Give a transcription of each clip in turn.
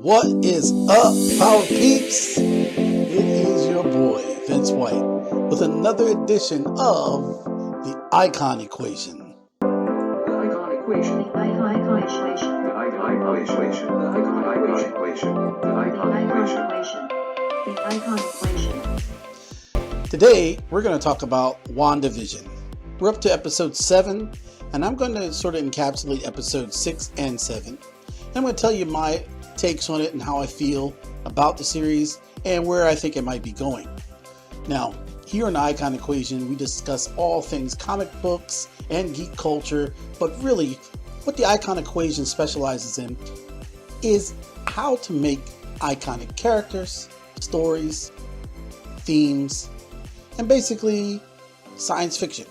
What is up, Power Peeps? It is your boy, Vince White, with another edition of the Icon Equation. The icon equation. The icon equation. The icon equation. The icon equation. The icon equation. Today, we're going to talk about Wandavision. We're up to episode 7, and I'm going to sort of encapsulate episodes 6 and 7. I'm going to tell you my takes on it and how I feel about the series and where I think it might be going. Now, here on the Icon Equation, we discuss all things comic books and geek culture, but really what the Icon Equation specializes in is how to make iconic characters, stories, themes, and basically science fiction.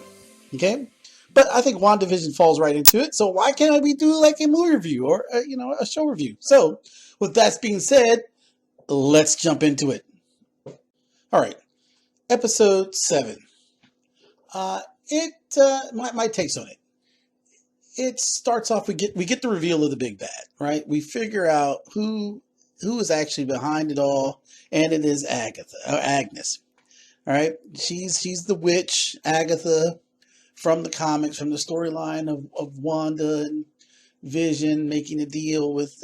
Okay? But I think WandaVision falls right into it, so why can't we do like a movie review or a show review? So, with that being said, let's jump into it. All right, episode 7. My takes on it. It starts off, we get the reveal of the big bad, right? We figure out who is actually behind it all, and it is Agnes. All right, she's the witch, Agatha, from the comics, from the storyline of Wanda and Vision making a deal with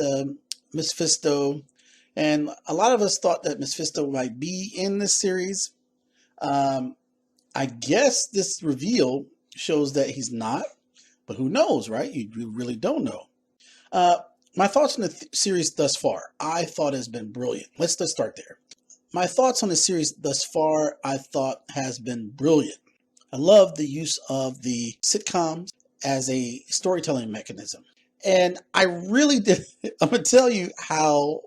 Mephisto. And a lot of us thought that Mephisto might be in this series. I guess this reveal shows that he's not, but who knows, right? You really don't know. My thoughts on the series thus far, I thought has been brilliant. Let's just start there. My thoughts on the series thus far, I thought has been brilliant. I love the use of the sitcoms as a storytelling mechanism. And I really did, I'm going to tell you how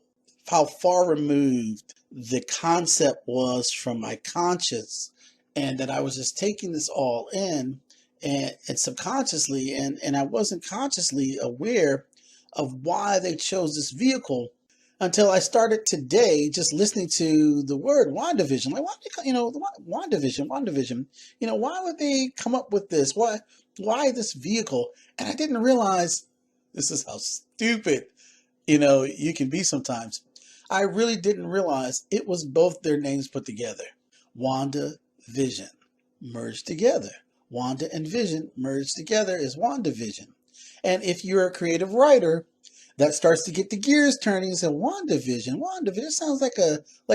far removed the concept was from my conscience, and that I was just taking this all in and subconsciously, and I wasn't consciously aware of why they chose this vehicle until I started today just listening to the word WandaVision. Like, why WandaVision? Why would they come up with this? Why this vehicle? And I didn't realize this is how stupid, you can be sometimes. I really didn't realize it was both their names put together. WandaVision merged together. Wanda and Vision merged together is WandaVision. And if you're a creative writer, that starts to get the gears turning and say, WandaVision sounds like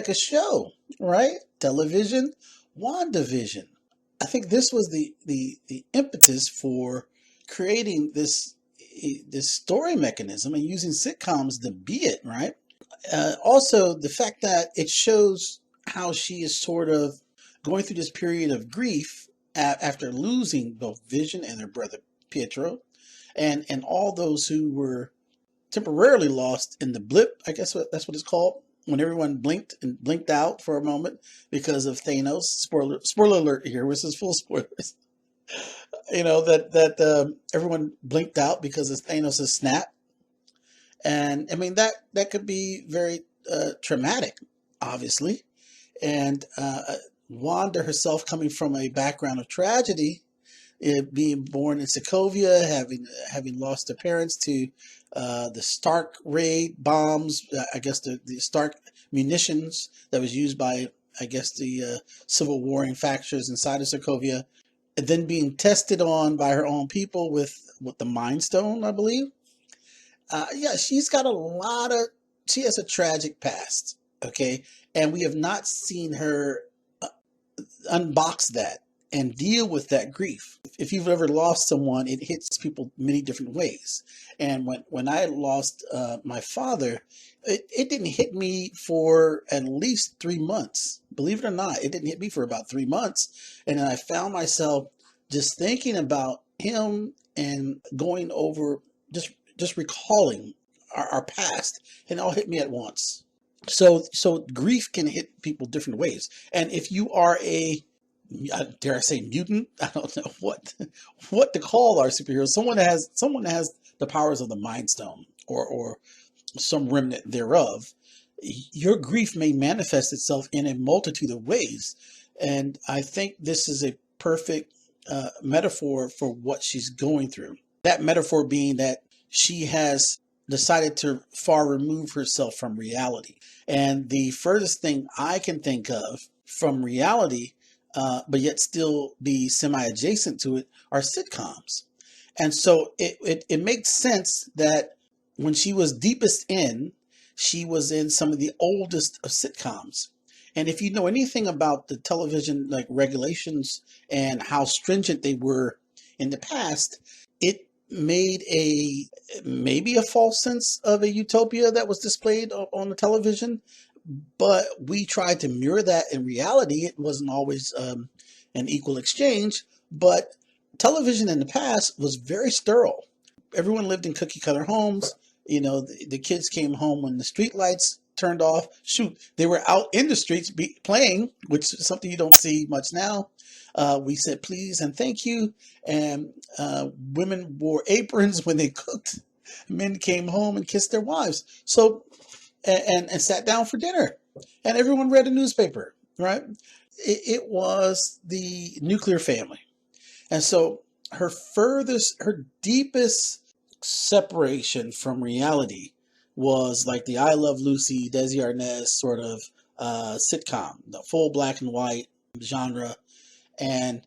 a show, right? Television, WandaVision. I think this was the impetus for creating this story mechanism and using sitcoms to be it, right? Also, the fact that it shows how she is sort of going through this period of grief after losing both Vision and her brother Pietro, and all those who were temporarily lost in the blip, I guess that's what it's called, when everyone blinked out for a moment because of Thanos. Spoiler alert here, this is full spoilers. That everyone blinked out because of Thanos' snap. And I mean, that could be very traumatic, obviously. And Wanda herself, coming from a background of tragedy, being born in Sokovia, having lost her parents to the Stark raid bombs, I guess the Stark munitions that was used by, I guess, the civil warring factions inside of Sokovia, and then being tested on by her own people with the Mind Stone, I believe. She's got she has a tragic past, okay? And we have not seen her unbox that and deal with that grief. If you've ever lost someone, it hits people many different ways. And when I lost my father, it didn't hit me for at least 3 months. Believe it or not, it didn't hit me for about 3 months. And then I found myself just thinking about him and going over, just recalling our past, and it all hit me at once. So grief can hit people different ways. And if you are dare I say mutant? I don't know what to call our superheroes. Someone has the powers of the Mind Stone or some remnant thereof. Your grief may manifest itself in a multitude of ways, and I think this is a perfect metaphor for what she's going through. That metaphor being that she has decided to far remove herself from reality. And the furthest thing I can think of from reality, but yet still be semi adjacent to it, are sitcoms. And so it makes sense that when she was deepest in, she was in some of the oldest of sitcoms. And if you know anything about the television like regulations and how stringent they were in the past, it made a maybe a false sense of a utopia that was displayed on the television, but we tried to mirror that in reality. It wasn't always an equal exchange, but television in the past was very sterile. Everyone lived in cookie cutter homes. You know, the kids came home when the street lights turned off. Shoot, they were out in the streets playing, which is something you don't see much now. We said please and thank you, and women wore aprons when they cooked. Men came home and kissed their wives. So and sat down for dinner, and everyone read a newspaper. Right? It was the nuclear family, and so her deepest separation from reality was like the I Love Lucy, Desi Arnaz sort of sitcom, the full black and white genre, and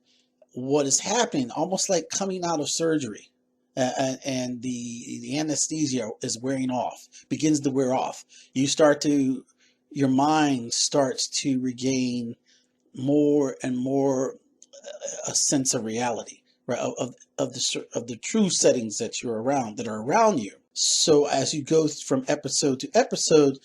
what is happening, almost like coming out of surgery, and the anesthesia is wearing off, begins to wear off. Your mind starts to regain more and more a sense of reality, right? Of the true settings that are around you. So as you go from episode to episode,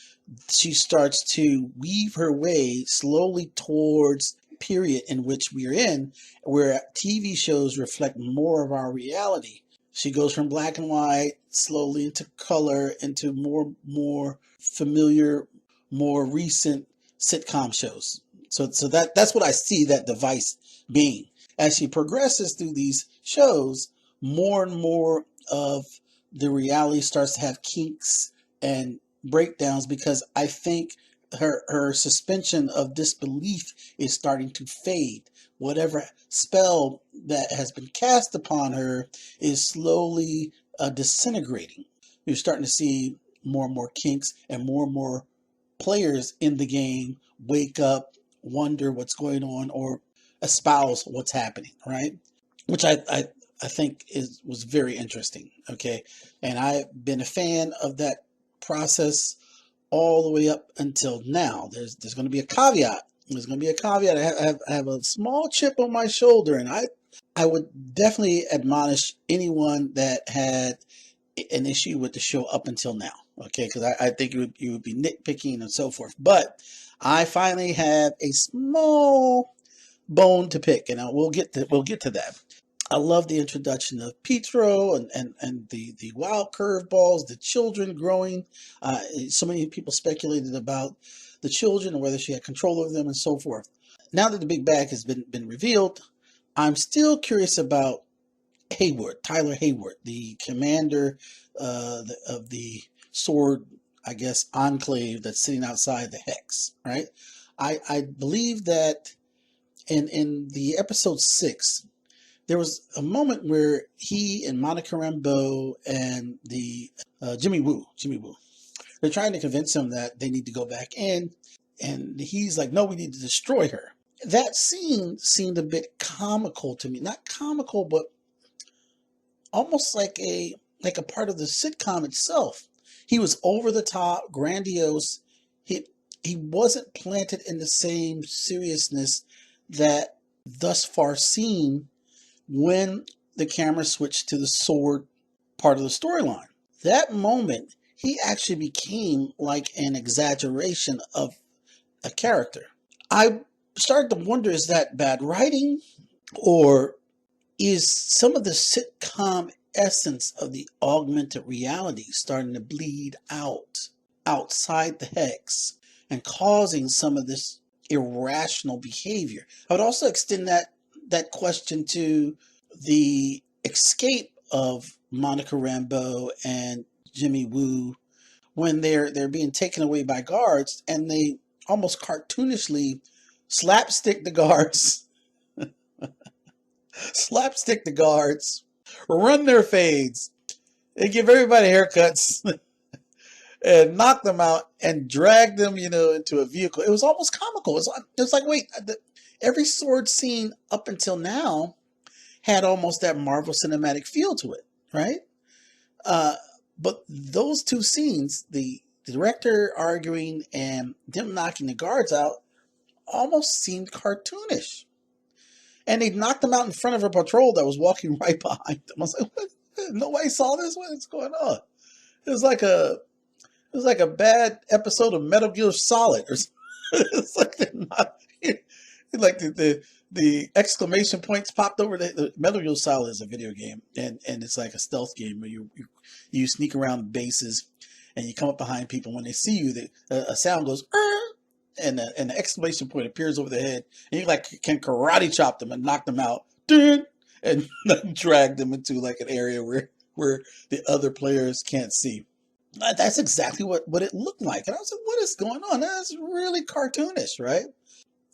she starts to weave her way slowly towards period in which we are in, where TV shows reflect more of our reality. She goes from black and white slowly into color, into more familiar, more recent sitcom shows. So that's what I see that device being. As she progresses through these shows, more and more of the reality starts to have kinks and breakdowns, because I think her suspension of disbelief is starting to fade. Whatever spell that has been cast upon her is slowly disintegrating. You're starting to see more and more kinks, and more players in the game wake up, wonder what's going on, or espouse what's happening, right? Which I think was very interesting. Okay, and I've been a fan of that process all the way up until now. There's going to be a caveat. There's going to be a caveat. I have a small chip on my shoulder, and I would definitely admonish anyone that had an issue with the show up until now. Okay, because I think you would be nitpicking and so forth. But I finally have a small bone to pick, and we'll get to that. I love the introduction of Pietro and the wild curveballs, the children growing. So many people speculated about the children and whether she had control over them and so forth. Now that the big bag has been revealed, I'm still curious about Hayward, Tyler Hayward, the commander of the sword, I guess, enclave that's sitting outside the Hex, right? I believe that in the episode 6, there was a moment where he and Monica Rambeau and the Jimmy Woo, they're trying to convince him that they need to go back in, and he's like, no, we need to destroy her. That scene seemed a bit comical to me. Not comical, but almost like a part of the sitcom itself. He was over the top, grandiose. He wasn't planted in the same seriousness that thus far seen when the camera switched to the sword part of the storyline. That moment, he actually became like an exaggeration of a character. I started to wonder, is that bad writing, or is some of the sitcom essence of the augmented reality starting to bleed out outside the Hex and causing some of this irrational behavior? I would also extend that question to the escape of Monica Rambeau and Jimmy Woo when they're being taken away by guards, and they almost cartoonishly slapstick the guards, run their fades, they give everybody haircuts. and knocked them out and dragged them, into a vehicle. It was almost comical. It's like, wait, every sword scene up until now had almost that Marvel cinematic feel to it, right? Uh, but those two scenes, the director arguing and them knocking the guards out, almost seemed cartoonish. And they knocked them out in front of a patrol that was walking right behind them. I was like, what? Nobody saw this? What's going on? It was like a it was like a bad episode of Metal Gear Solid or something. It's like they're not like the exclamation points popped over the Metal Gear Solid is a video game, and it's like a stealth game where you sneak around bases and you come up behind people. When they see you, a sound goes and the exclamation point appears over their head, and you like can karate chop them and knock them out, and drag them into like an area where the other players can't see. That's exactly what it looked like, and I was like, "What is going on? That's really cartoonish, right?"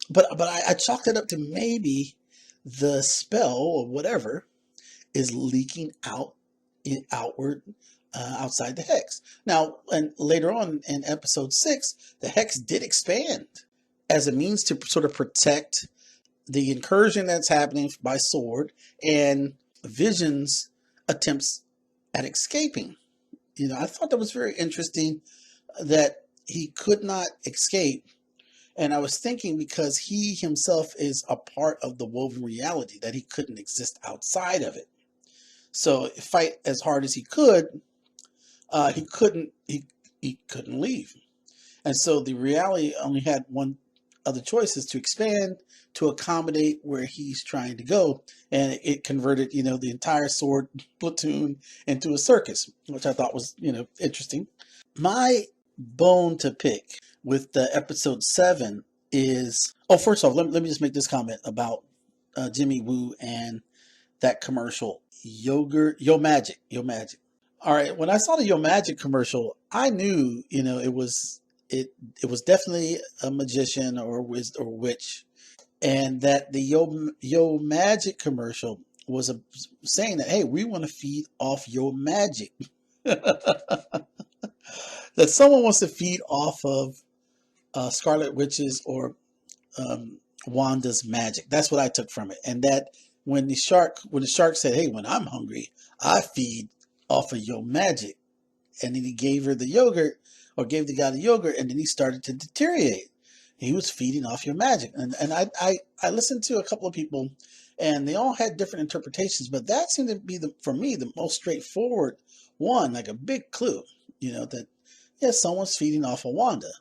But I chalked it up to maybe the spell or whatever is leaking outward outside the hex. Now, and later on in episode 6, the hex did expand as a means to sort of protect the incursion that's happening by Sword and Vision's attempts at escaping. I thought that was very interesting that he could not escape. And I was thinking because he himself is a part of the woven reality that he couldn't exist outside of it. So fight as hard as he could, he couldn't leave. And so the reality only had one other choice, is to expand to accommodate where he's trying to go. And it converted, the entire Sword platoon into a circus, which I thought was, interesting. My bone to pick with the episode 7 is, first off, let me just make this comment about Jimmy Woo and that commercial, yogurt, Yo Magic. All right, when I saw the Yo Magic commercial, I knew, it was definitely a magician or witch, and that the Yo Magic commercial was saying that, hey, we want to feed off Yo Magic. That someone wants to feed off of Scarlet Witch's or Wanda's magic. That's what I took from it. And that when the shark said, hey, when I'm hungry, I feed off of Yo Magic. And then he gave her the yogurt, or gave the guy the yogurt, and then he started to deteriorate. He was feeding off Your Magic. And I listened to a couple of people, and they all had different interpretations, but that seemed to be, for me, the most straightforward one, like a big clue, that, yes, someone's feeding off of Wanda.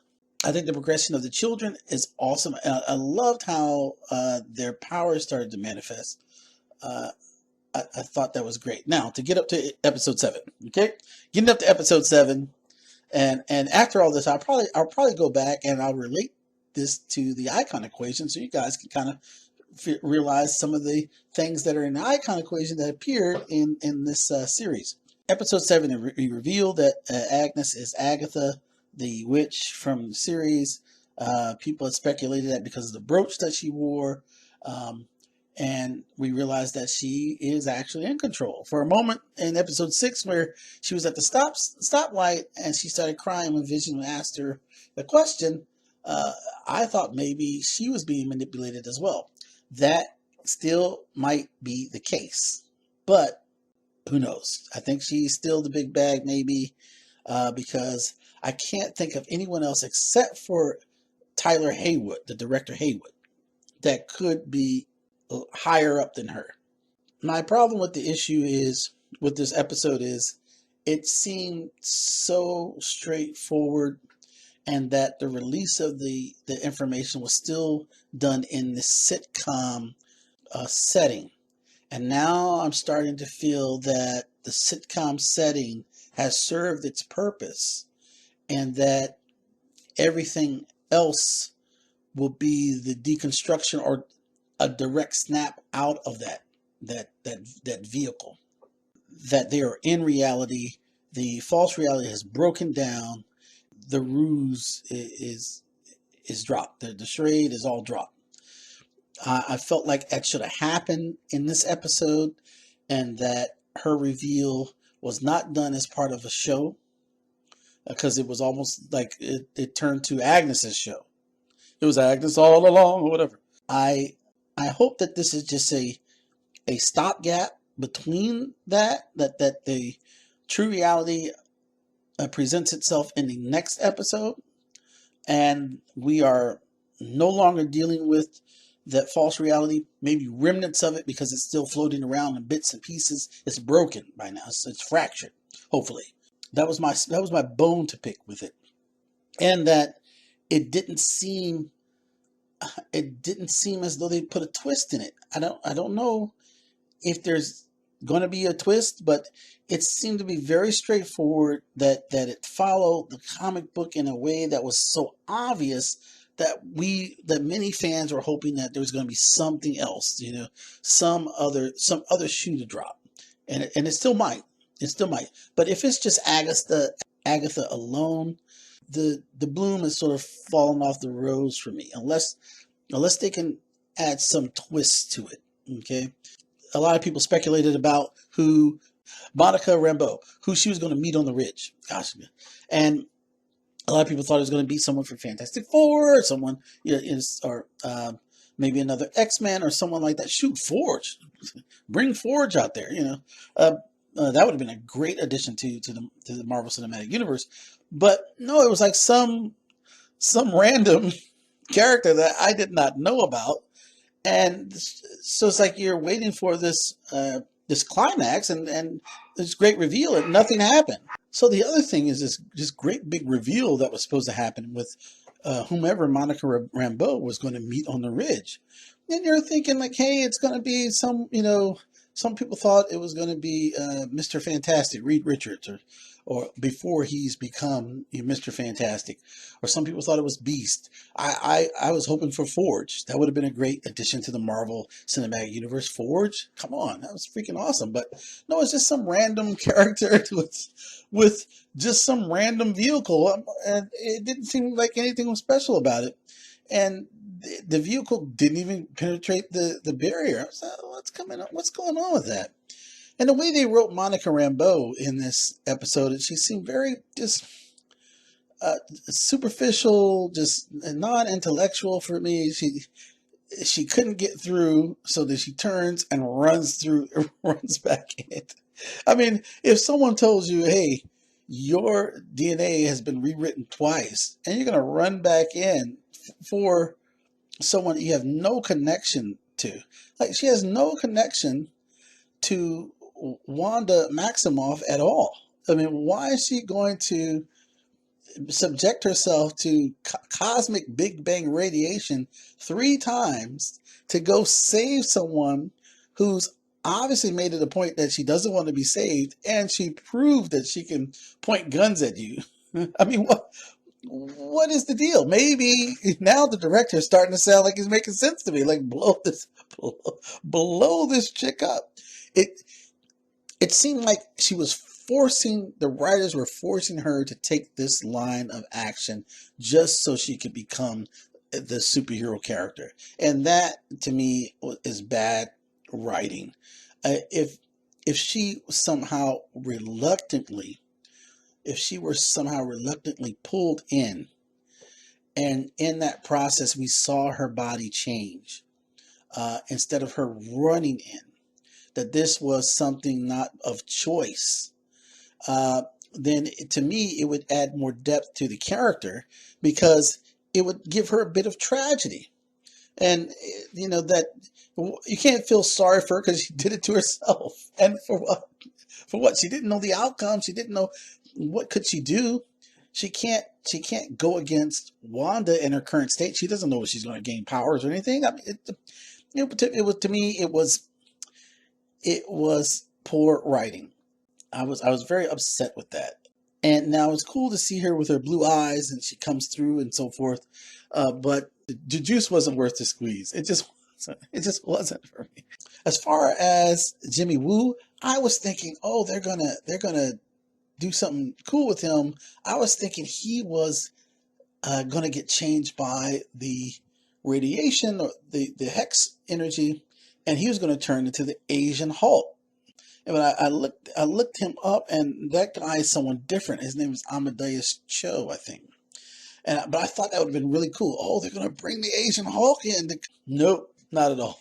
I think the progression of the children is awesome. I loved how their powers started to manifest. I thought that was great. Now, to get up to episode 7, okay? Getting up to episode 7, and after all this, I'll probably go back and I'll relate this to the icon equation, so you guys can kind of realize some of the things that are in the icon equation that appeared in this series. Episode 7, we reveal that Agnes is Agatha, the witch from the series. People had speculated that because of the brooch that she wore. And we realized that she is actually in control. For a moment in episode 6, where she was at the stoplight and she started crying when Vision asked her the question, I thought maybe she was being manipulated as well. That still might be the case, but who knows? I think she's still the big bag, maybe, because I can't think of anyone else except for Tyler Haywood, the director Haywood, that could be higher up than her. My problem with the issue is, with this episode, is it seemed so straightforward, and that the release of the information was still done in the sitcom setting. And now I'm starting to feel that the sitcom setting has served its purpose, and that everything else will be the deconstruction or a direct snap out of that vehicle. That they are in reality. The false reality has broken down. The ruse is dropped. The charade is all dropped. I felt like that should have happened in this episode, and that her reveal was not done as part of a show, because it was almost like it turned to Agnes's show. It was Agnes all along, or whatever. I hope that this is just a stopgap between that the true reality presents itself in the next episode, and we are no longer dealing with that false reality, maybe remnants of it, because it's still floating around in bits and pieces. It's broken by now. It's fractured. Hopefully, that was my bone to pick with it, and that it didn't seem as though they put a twist in it. I don't know if there's going to be a twist, but it seemed to be very straightforward, that it followed the comic book in a way that was so obvious that many fans were hoping that there was going to be something else, some other shoe to drop, and it still might, but if it's just Agatha alone, the bloom has sort of fallen off the rose for me, unless they can add some twist to it. Okay, a lot of people speculated about who Monica Rambeau, who she was going to meet on the Ridge. Gosh, and a lot of people thought it was going to be someone from Fantastic Four, or someone, or maybe another X-Men or someone like that. Shoot, Forge, bring Forge out there. That would have been a great addition to the Marvel Cinematic Universe. But no, it was like some random character that I did not know about. And so it's like you're waiting for this climax and this great reveal, and nothing happened. So the other thing is this great big reveal that was supposed to happen with whomever Monica Rambeau was going to meet on the Ridge. And you're thinking like, hey, it's going to be some people thought it was going to be Mr. Fantastic, Reed Richards, or before he's become Mr. Fantastic, or some people thought it was Beast. I was hoping for Forge. That would have been a great addition to the Marvel Cinematic Universe. Forge, come on, that was freaking awesome. But no, it's just some random character with just some random vehicle, and it didn't seem like anything was special about it. And the vehicle didn't even penetrate the barrier. I was like, what's going on with that? And the way they wrote Monica Rambeau in this episode, she seemed very just superficial, just non-intellectual for me. She couldn't get through, so that she turns and runs back in. I mean, if someone tells you, hey, your DNA has been rewritten twice, and you're going to run back in for someone you have no connection to. Like, she has no connection to Wanda Maximoff at all. I mean, why is she going to subject herself to cosmic Big Bang radiation 3 times to go save someone who's obviously made it a point that she doesn't want to be saved, and she proved that she can point guns at you? I mean, what is the deal? Maybe now the director is starting to sound like he's making sense to me. Like, blow this chick up. It seemed like the writers were forcing her to take this line of action just so she could become the superhero character. And that, to me, is bad writing. If she were somehow reluctantly pulled in, and in that process we saw her body change, instead of her running in, that this was something not of choice, then to me it would add more depth to the character, because it would give her a bit of tragedy. And that you can't feel sorry for her because she did it to herself. And for what? She didn't know the outcome. She didn't know what could she do. She can't go against Wanda in her current state. She doesn't know if she's going to gain powers or anything. I mean, it was poor writing. I was very upset with that. And now it's cool to see her with her blue eyes, and she comes through and so forth. But the juice wasn't worth the squeeze. It just wasn't for me. As far as Jimmy Woo, I was thinking, oh, they're gonna do something cool with him. I was thinking he was gonna get changed by the radiation or the hex energy, and he was gonna turn into the Asian Hulk. But I looked him up, and that guy is someone different. His name is Amadeus Cho, I think. But I thought that would have been really cool. Oh, they're gonna bring the Asian Hulk in. Nope, not at all.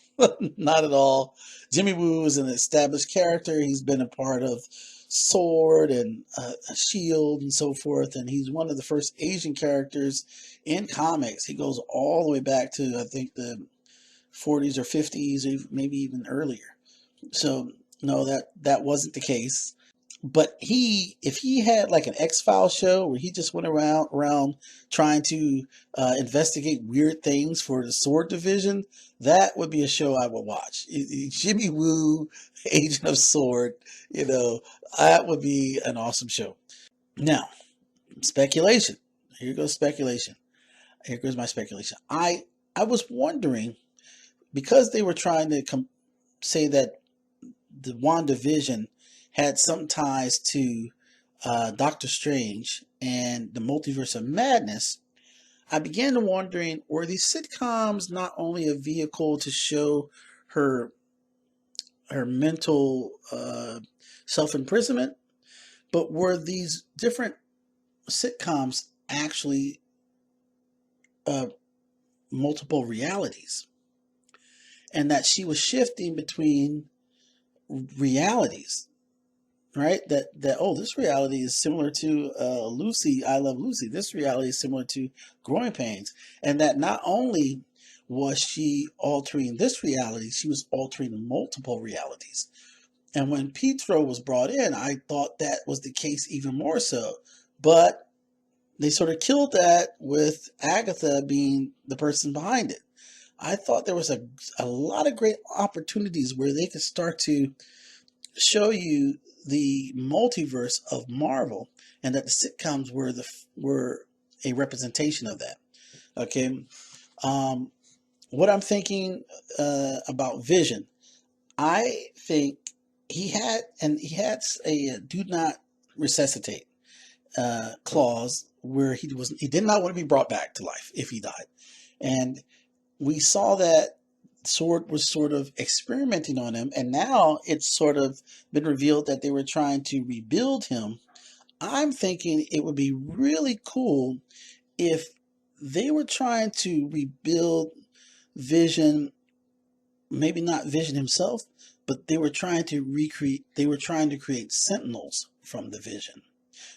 Not at all. Jimmy Woo is an established character. He's been a part of Sword and Shield and so forth, and he's one of the first Asian characters in comics. He goes all the way back to I think the 40s or 50s, or maybe even earlier. So no, that wasn't the case. But if he had like an X-Files show where he just went around trying to investigate weird things for the Sword Division, that would be a show I would watch. Jimmy Woo, Agent of Sword, that would be an awesome show. Now, speculation. Here goes speculation. Here goes my speculation. I was wondering, because they were trying to say that the Wandavision had some ties to Doctor Strange and the Multiverse of Madness, I began wondering, were these sitcoms not only a vehicle to show her mental self-imprisonment, but were these different sitcoms actually multiple realities? And that she was shifting between realities, right? That oh, this reality is similar to Lucy, I Love Lucy. This reality is similar to Growing Pains, and that not only was she altering this reality, she was altering multiple realities. And when Pietro was brought in, I thought that was the case even more so, but they sort of killed that with Agatha being the person behind it. I thought there was a lot of great opportunities where they could start to show you the multiverse of Marvel, and that the sitcoms were a representation of that. Okay, what I'm thinking about Vision, I think he had a do not resuscitate clause where he did not want to be brought back to life if he died, and we saw that Sword was sort of experimenting on him, and now it's sort of been revealed that they were trying to rebuild him. I'm thinking it would be really cool if they were trying to rebuild Vision, maybe not Vision himself, but they were trying to create Sentinels from the Vision,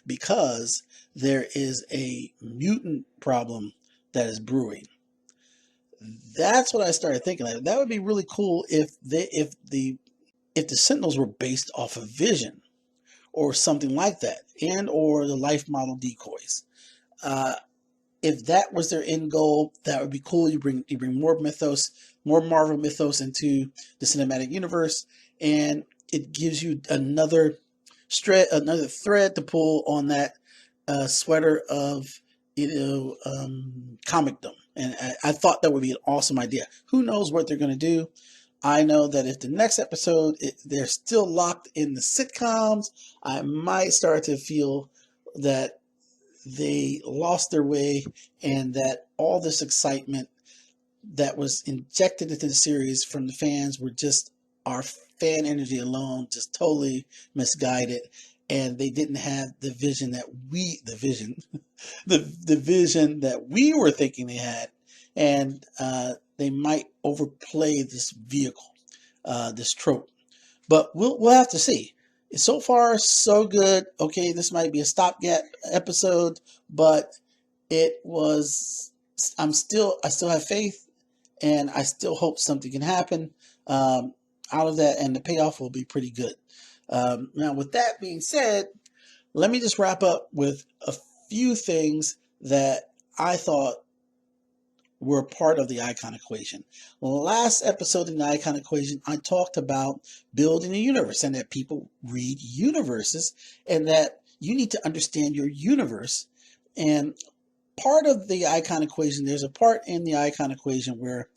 because there is a mutant problem that is brewing. That's what I started thinking. Like, that would be really cool if the Sentinels were based off of Vision or something like that, and or the life model decoys. Uh, if that was their end goal, that would be cool. You bring more mythos, more Marvel mythos into the cinematic universe, and it gives you another thread to pull on that sweater of comicdom. And I thought that would be an awesome idea. Who knows what they're going to do? I know that if the next episode they're still locked in the sitcoms, I might start to feel that they lost their way, and that all this excitement that was injected into the series from the fans were just our fan energy alone, just totally misguided, and they didn't have the vision the vision that we were thinking they had, and they might overplay this vehicle, this trope. But we'll have to see. So far, so good. Okay, this might be a stopgap episode, but it was. I still have faith, and I still hope something can happen out of that, and the payoff will be pretty good. Now, with that being said, let me just wrap up with a few things that I thought were part of the icon equation. Last episode in the icon equation, I talked about building a universe, and that people read universes, and that you need to understand your universe. And part of the icon equation, there's a part in the icon equation where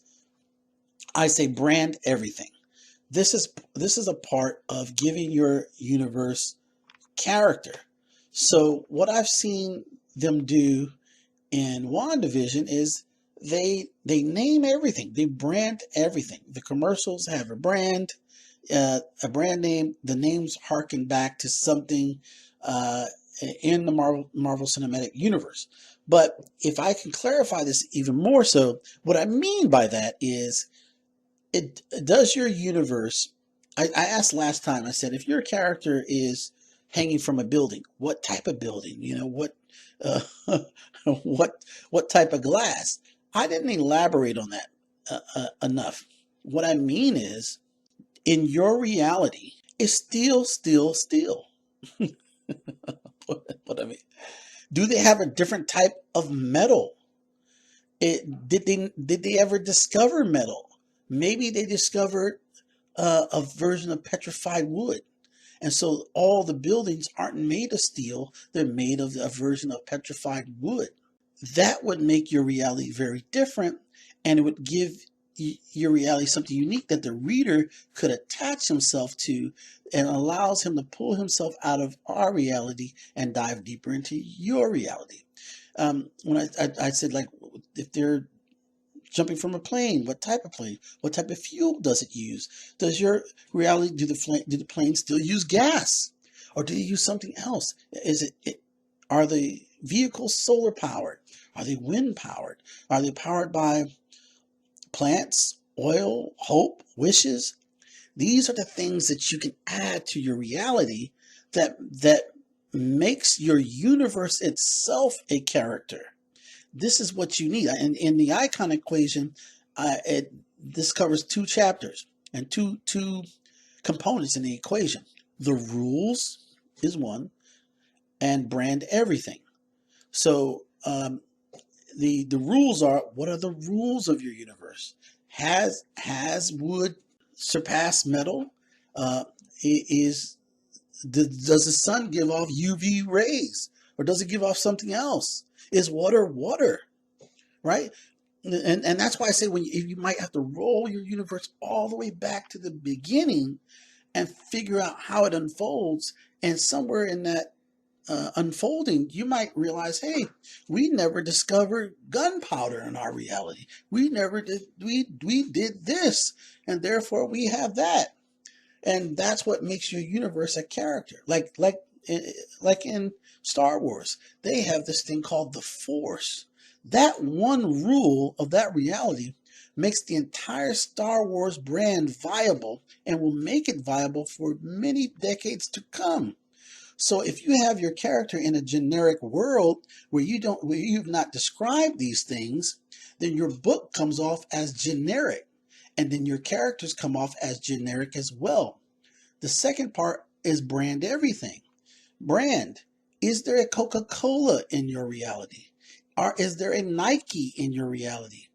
I say brand everything. This is a part of giving your universe character. So what I've seen them do in WandaVision is they name everything. They brand everything. The commercials have a brand. a brand name, the names harken back to something uh, in the Marvel Cinematic Universe. But if I can clarify this even more so, what I mean by that is, it does your universe. I asked last time. I said, if your character is hanging from a building, what type of building? Uh, what type of glass? I didn't elaborate on that enough. What I mean is, in your reality, it's still. What I mean, do they have a different type of metal? Did they ever discover metal? Maybe they discovered a version of petrified wood. And so all the buildings aren't made of steel, they're made of a version of petrified wood. That would make your reality very different, and it would give your reality something unique that the reader could attach himself to, and allows him to pull himself out of our reality and dive deeper into your reality. When I said, like, if they're jumping from a plane, what type of plane? What type of fuel does it use? Does your reality, do the planes still use gas, or do they use something else? Are the vehicles solar powered? Are they wind powered? Are they powered by plants, oil, hope, wishes? These are the things that you can add to your reality that makes your universe itself a character. This is what you need. And in the icon equation, this covers two chapters and two components in the equation. The rules is one, and brand everything. So the rules are, what are the rules of your universe? Has wood surpassed metal? Does the sun give off UV rays, or does it give off something else? Is water, right? And that's why I say, you might have to roll your universe all the way back to the beginning and figure out how it unfolds. And somewhere in that unfolding, you might realize, hey, we never discovered gunpowder in our reality. We never did. We did this, and therefore we have that. And that's what makes your universe a character. Like in Star Wars, they have this thing called the Force. That one rule of that reality makes the entire Star Wars brand viable, and will make it viable for many decades to come. So if you have your character in a generic world where you've not described these things, then your book comes off as generic, and then your characters come off as generic as well. The second part is brand everything. Brand. Is there a Coca-Cola in your reality? Or is there a Nike in your reality?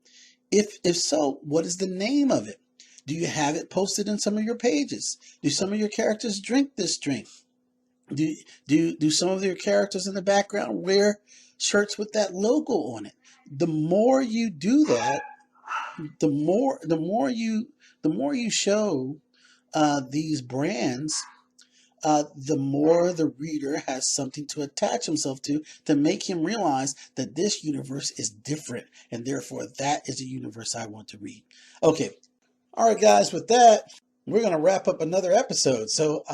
If so, what is the name of it? Do you have it posted in some of your pages? Do some of your characters drink this drink? Do some of your characters in the background wear shirts with that logo on it? The more you do that, the more you show these brands, the more the reader has something to attach himself to make him realize that this universe is different, and therefore that is a universe I want to read. Okay, all right, guys. With that, we're gonna wrap up another episode. So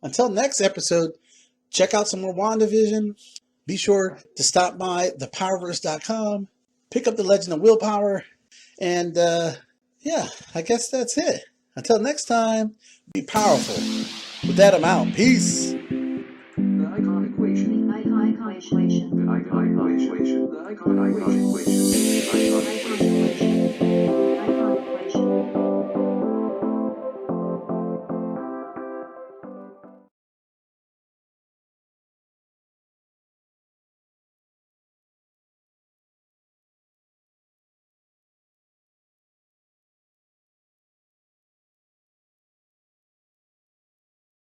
until next episode, check out some more WandaVision. Be sure to stop by thepowerverse.com, pick up the Legend of Willpower, and yeah, I guess that's it. Until next time, be powerful. With that, I'm out. Peace. The icon equation. The icon equation. The icon equation. The icon equation.